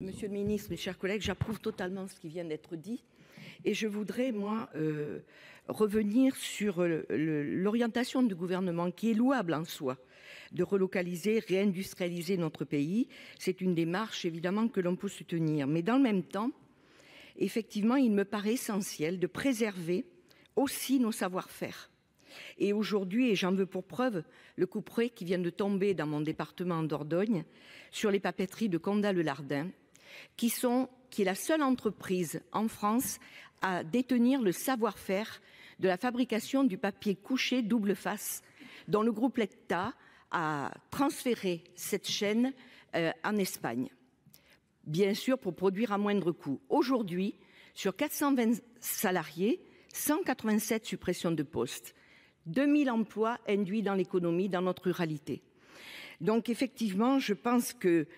Monsieur le ministre, mes chers collègues, j'approuve totalement ce qui vient d'être dit et je voudrais, moi, revenir sur l'orientation du gouvernement qui est louable en soi, de relocaliser, réindustrialiser notre pays. C'est une démarche, évidemment, que l'on peut soutenir. Mais dans le même temps, effectivement, il me paraît essentiel de préserver aussi nos savoir-faire. Et aujourd'hui, et j'en veux pour preuve, le couperet qui vient de tomber dans mon département Dordogne sur les papeteries de Condat-le-Lardin, qui est la seule entreprise en France à détenir le savoir-faire de la fabrication du papier couché double face, dont le groupe Lecta a transféré cette chaîne en Espagne. Bien sûr, pour produire à moindre coût. Aujourd'hui, sur 420 salariés, 187 suppressions de postes, 2000 emplois induits dans l'économie, dans notre ruralité. Donc effectivement, je pense que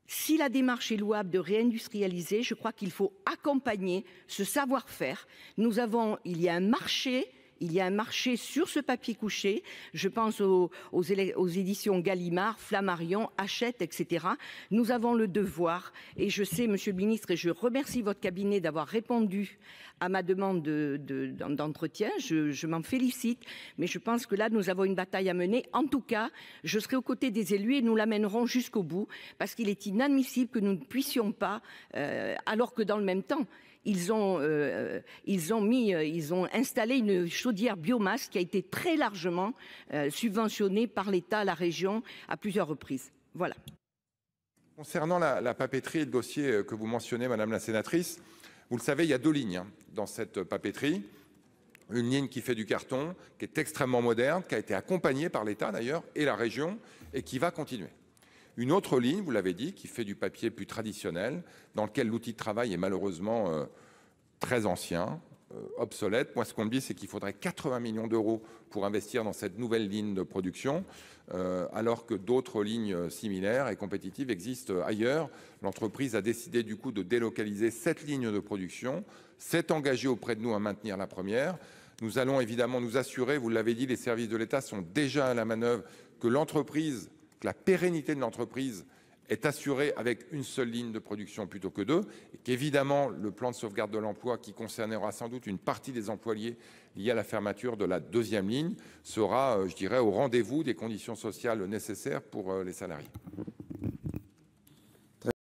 si la démarche est louable de réindustrialiser, je crois qu'il faut accompagner ce savoir-faire. Il y a un marché sur ce papier couché. Je pense aux éditions Gallimard, Flammarion, Hachette, etc. Nous avons le devoir, et je sais, Monsieur le Ministre, et je remercie votre cabinet d'avoir répondu à ma demande d'entretien. Je m'en félicite, mais je pense que là, nous avons une bataille à mener. En tout cas, je serai aux côtés des élus et nous l'amènerons jusqu'au bout, parce qu'il est inadmissible que nous ne puissions pas, alors que dans le même temps, ils ont installé une chaudière biomasse qui a été très largement subventionnée par l'État, la région, à plusieurs reprises. Voilà. Concernant la papeterie et le dossier que vous mentionnez, Madame la sénatrice, vous le savez, il y a deux lignes dans cette papeterie. Une ligne qui fait du carton, qui est extrêmement moderne, qui a été accompagnée par l'État d'ailleurs et la région, et qui va continuer. Une autre ligne, vous l'avez dit, qui fait du papier plus traditionnel, dans lequel l'outil de travail est malheureusement très ancien, obsolète. Moi, ce qu'on me dit, c'est qu'il faudrait 80 millions d'euros pour investir dans cette nouvelle ligne de production, alors que d'autres lignes similaires et compétitives existent ailleurs. L'entreprise a décidé du coup de délocaliser cette ligne de production, s'est engagée auprès de nous à maintenir la première. Nous allons évidemment nous assurer, vous l'avez dit, les services de l'État sont déjà à la manœuvre, que l'entreprise, que la pérennité de l'entreprise est assurée avec une seule ligne de production plutôt que deux, et qu'évidemment le plan de sauvegarde de l'emploi qui concernera sans doute une partie des employés liés à la fermeture de la deuxième ligne sera, je dirais, au rendez-vous des conditions sociales nécessaires pour les salariés.